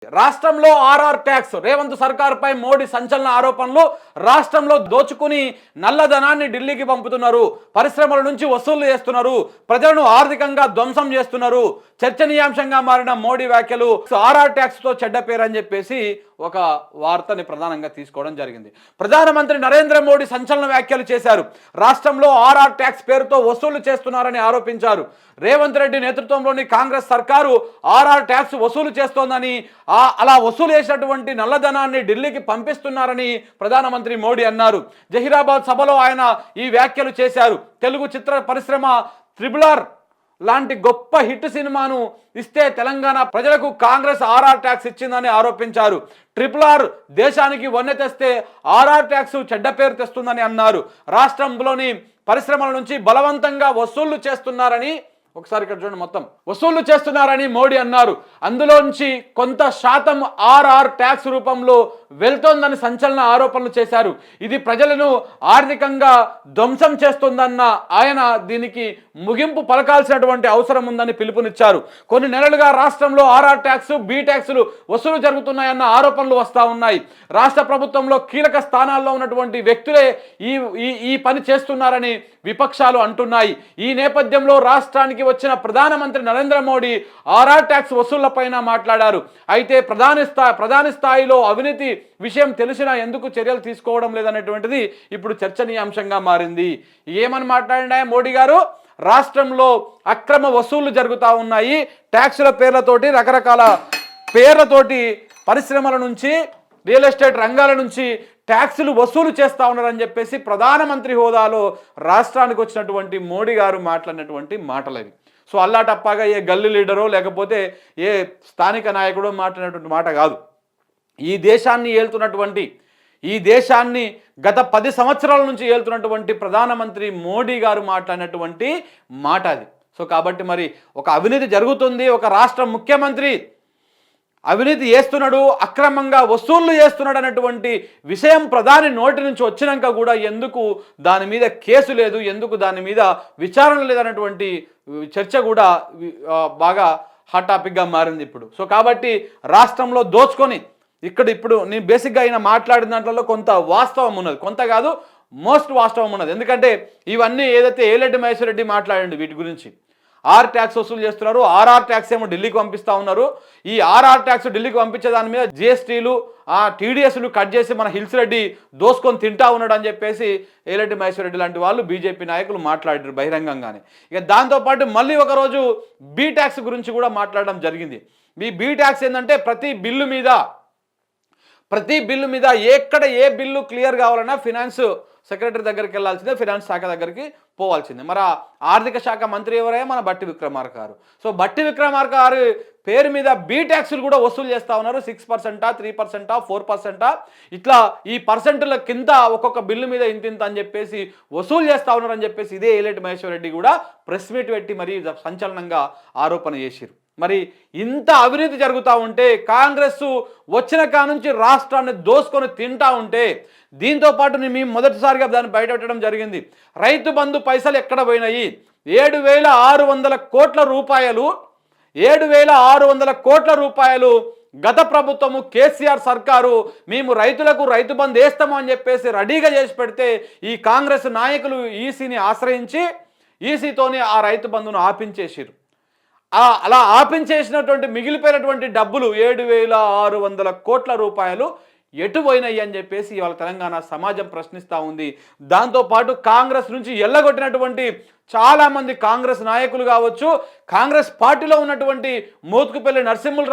రాష్ట్రంలో RR tax Revanth సర్కార్పై Modi సంచలన ఆరోపణలు. రాష్ట్రంలో దోచుకుని నల్లధనాన్ని ఢిల్లీకి పంపుతున్నారు, పరిశ్రమల నుంచి వసూలు చేస్తున్నారు, ప్రజలను ఆర్థికంగా ధ్వంసం చేస్తున్నారు. చర్చనీయాంశంగా మారిన మోడీ వ్యాఖ్యలు. ఆర్ఆర్ ట్యాక్స్ తో చెడ్డ పేరు అని చెప్పేసి ఒక వార్తని ప్రధానంగా తీసుకోవడం జరిగింది. ప్రధానమంత్రి నరేంద్ర మోడీ సంచలన వ్యాఖ్యలు చేశారు. రాష్ట్రంలో ఆర్ఆర్ ట్యాక్స్ పేరుతో వసూలు చేస్తున్నారని ఆరోపించారు. రేవంత్ రెడ్డి నేతృత్వంలోని కాంగ్రెస్ సర్కారు ఆర్ఆర్ ట్యాక్స్ వసూలు చేస్తోందని, అలా వసూలు చేసినటువంటి నల్లధనాన్ని ఢిల్లీకి పంపిస్తున్నారని ప్రధానమంత్రి మోడీ అన్నారు. జహీరాబాద్ సభలో ఆయన ఈ వ్యాఖ్యలు చేశారు. తెలుగు చిత్ర పరిశ్రమ త్రిబుల్ లాంటి గొప్ప హిట్ సినిమాను ఇస్తే తెలంగాణ ప్రజలకు కాంగ్రెస్ ఆర్ఆర్ ట్యాక్స్ ఇచ్చిందని ఆరోపించారు. RRR దేశానికి వన్నె తెస్తే ఆర్ఆర్ ట్యాక్స్ చెడ్డ పేరు తెస్తుందని అన్నారు. రాష్ట్రంలోని పరిశ్రమల నుంచి బలవంతంగా వసూళ్లు చేస్తున్నారని, ఒకసారి ఇక్కడ చూడండి, మొత్తం వసూళ్లు చేస్తున్నారని మోడీ అన్నారు. అందులోంచి కొంత శాతం ఆర్ఆర్ ట్యాక్స్ రూపంలో వెళ్తోందని సంచలన ఆరోపణలు చేశారు. ఇది ప్రజలను ఆర్థికంగా ధ్వంసం చేస్తుందన్న ఆయన దీనికి ముగింపు పలకాల్సినటువంటి అవసరం ఉందని పిలుపునిచ్చారు. కొన్ని నెలలుగా రాష్ట్రంలో ఆర్ఆర్ ట్యాక్స్, బి ట్యాక్సులు వసూలు జరుగుతున్నాయన్న ఆరోపణలు వస్తూ ఉన్నాయి. రాష్ట్ర ప్రభుత్వంలో కీలక స్థానాల్లో ఉన్నటువంటి వ్యక్తులే ఈ పని చేస్తున్నారని విపక్షాలు అంటున్నాయి. ఈ నేపథ్యంలో రాష్ట్రానికి వచ్చిన ప్రధానమంత్రి నరేంద్ర మోడీ ఆర్ఆర్ ట్యాక్స్ వసూళ్లపైన మాట్లాడారు. అయితే ప్రధాని స్థాయిలో అవినీతి విషయం తెలిసినా ఎందుకు చర్యలు తీసుకోవడం లేదనేటువంటిది ఇప్పుడు చర్చనీయాంశంగా మారింది. ఏమని మాట్లాడినా మోడీ గారు, రాష్ట్రంలో అక్రమ వసూళ్లు జరుగుతూ ఉన్నాయి, ట్యాక్సుల పేర్లతోటి, రకరకాల పేర్లతోటి పరిశ్రమల నుంచి, రియల్ ఎస్టేట్ రంగాల నుంచి ట్యాక్సులు వసూలు చేస్తూ ఉన్నారని చెప్పేసి ప్రధానమంత్రి హోదాలో రాష్ట్రానికి వచ్చినటువంటి మోడీ గారు మాట్లాడినటువంటి మాటలవి. సో అల్లాటప్పాగా ఏ గల్లీ లీడరో లేకపోతే ఏ స్థానిక నాయకుడో మాట్లాడినటువంటి మాట కాదు. ఈ దేశాన్ని గత 10 సంవత్సరాల నుంచి ఏలుతున్నటువంటి ప్రధానమంత్రి మోడీ గారు మాట్లాడినటువంటి మాట అది. సో కాబట్టి మరి ఒక అవినీతి జరుగుతుంది, ఒక రాష్ట్ర ముఖ్యమంత్రి అవినీతి చేస్తున్నాడు, అక్రమంగా వసూళ్లు చేస్తున్నాడు అనేటువంటి విషయం ప్రధాని నోటి నుంచి వచ్చినాక కూడా ఎందుకు దాని మీద కేసు లేదు, ఎందుకు దాని మీద విచారణ లేదనేటువంటి చర్చ కూడా బాగా హాట్ టాపిక్గా మారింది ఇప్పుడు. సో కాబట్టి రాష్ట్రంలో దోచుకొని ఇప్పుడు నేను బేసిక్గా అయినా మాట్లాడిన దాంట్లో కొంత వాస్తవం ఉన్నది, కొంత కాదు మోస్ట్ వాస్తవం ఉన్నది. ఎందుకంటే ఇవన్నీ ఏదైతే ఏలెడ్డి మహేశ్వర్ రెడ్డి మాట్లాడండి వీటి గురించి, ఆర్ ట్యాక్స్ వసూలు చేస్తున్నారు, ఆర్ఆర్ ట్యాక్స్ ఏమో ఢిల్లీకి పంపిస్తూ ఉన్నారు. ఈ ఆర్ఆర్ ట్యాక్స్ ఢిల్లీకి పంపించే దాని మీద జిఎస్టీలు, టీడీఎస్లు కట్ చేసి మన హిల్స్ రెడ్డి దోసుకొని తింటా ఉన్నాడు అని చెప్పేసి ఏలెడ్డి మహేశ్వర్ రెడ్డి లాంటి వాళ్ళు బీజేపీ నాయకులు మాట్లాడారు బహిరంగంగానే. ఇక దాంతోపాటు మళ్ళీ ఒకరోజు బీ ట్యాక్స్ గురించి కూడా మాట్లాడడం జరిగింది. ఈ బీ ట్యాక్స్ ఏంటంటే ప్రతి బిల్లు మీద ఎక్కడ ఏ బిల్లు క్లియర్ కావాలన్నా ఫినాన్స్ సెక్రటరీ దగ్గరికి వెళ్ళాల్సిందే, ఫినాన్స్ శాఖ దగ్గరికి పోవాల్సిందే. మరి ఆర్థిక శాఖ మంత్రి ఎవరైనా మన బట్టి విక్రమార్క గారు. సో బట్టి విక్రమార్క గారు పేరు మీద బీ ట్యాక్సులు కూడా వసూలు చేస్తూ ఉన్నారు. 6%, 3%, 4%, ఇట్లా ఈ పర్సెంట్ల కింద ఒక్కొక్క బిల్లు మీద ఇంత అని చెప్పేసి వసూలు చేస్తూ ఉన్నారని చెప్పేసి ఇదే ఏలెడ్డి మహేశ్వర్ రెడ్డి కూడా ప్రెస్ మీట్ పెట్టి మరి సంచలనంగా ఆరోపణ చేసిరు. మరి ఇంత అవినీతి జరుగుతూ ఉంటే, కాంగ్రెస్ వచ్చిన కానుంచి రాష్ట్రాన్ని దోసుకొని తింటా ఉంటే, దీంతోపాటు మేము మొదటిసారిగా దాన్ని బయటపెట్టడం జరిగింది. రైతు బంధు పైసలు ఎక్కడ పోయినాయి? 7,600 కోట్ల రూపాయలు 7,600 కోట్ల రూపాయలు గత ప్రభుత్వము కేసీఆర్ సర్కారు మేము రైతులకు రైతు బంధు వేస్తాము అని చెప్పేసి రెడీగా చేసి పెడితే, ఈ కాంగ్రెస్ నాయకులు ఈసీని ఆశ్రయించి ఈసీతోనే ఆ రైతు బంధును ఆపించేసిరు. అలా ఆపించేసినటువంటి మిగిలిపోయినటువంటి డబ్బులు 7,600 కోట్ల రూపాయలు ఎటు పోయినాయి అని చెప్పేసి ఇవాళ తెలంగాణ సమాజం ప్రశ్నిస్తూ ఉంది. దాంతోపాటు కాంగ్రెస్ నుంచి ఎల్లగొట్టినటువంటి చాలామంది కాంగ్రెస్ నాయకులు కావచ్చు, కాంగ్రెస్ పార్టీలో ఉన్నటువంటి మోత్కుపల్లి నరసింహులు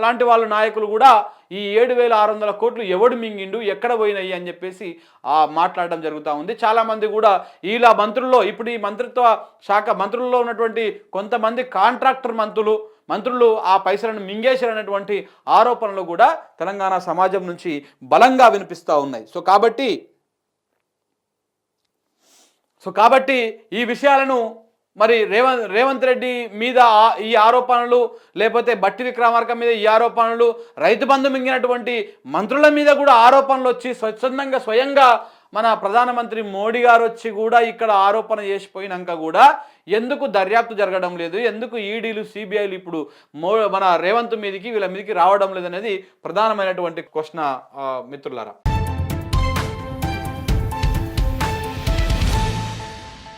లాంటి వాళ్ళ నాయకులు కూడా ఈ 7,600 కోట్లు ఎవడు మింగిండు, ఎక్కడ పోయినాయి అని చెప్పేసి మాట్లాడడం జరుగుతూ ఉంది. చాలామంది కూడా ఇలా మంత్రుల్లో, ఇప్పుడు ఈ మంత్రిత్వ శాఖ మంత్రుల్లో ఉన్నటువంటి కొంతమంది కాంట్రాక్టర్ మంత్రులు ఆ పైసలను మింగేశారనేటువంటి ఆరోపణలు కూడా తెలంగాణ సమాజం నుంచి బలంగా వినిపిస్తూ ఉన్నాయి. సో కాబట్టి ఈ విషయాలను మరి రేవంత్ రెడ్డి మీద ఈ ఆరోపణలు, లేకపోతే బట్టి విక్రమార్క మీద ఈ ఆరోపణలు, రైతు బంధు మింగినటువంటి మంత్రుల మీద కూడా ఆరోపణలు వచ్చి స్వయంగా మన ప్రధానమంత్రి మోడీ గారు వచ్చి కూడా ఇక్కడ ఆరోపణ చేసిపోయినాక కూడా ఎందుకు దర్యాప్తు జరగడం లేదు, ఎందుకు ఈడీలు సిబిఐలు ఇప్పుడు మన రేవంత్ మీదకి వీళ్ళ మీదకి రావడం లేదనేది ప్రధానమైనటువంటి క్వశ్చన్ మిత్రులారా.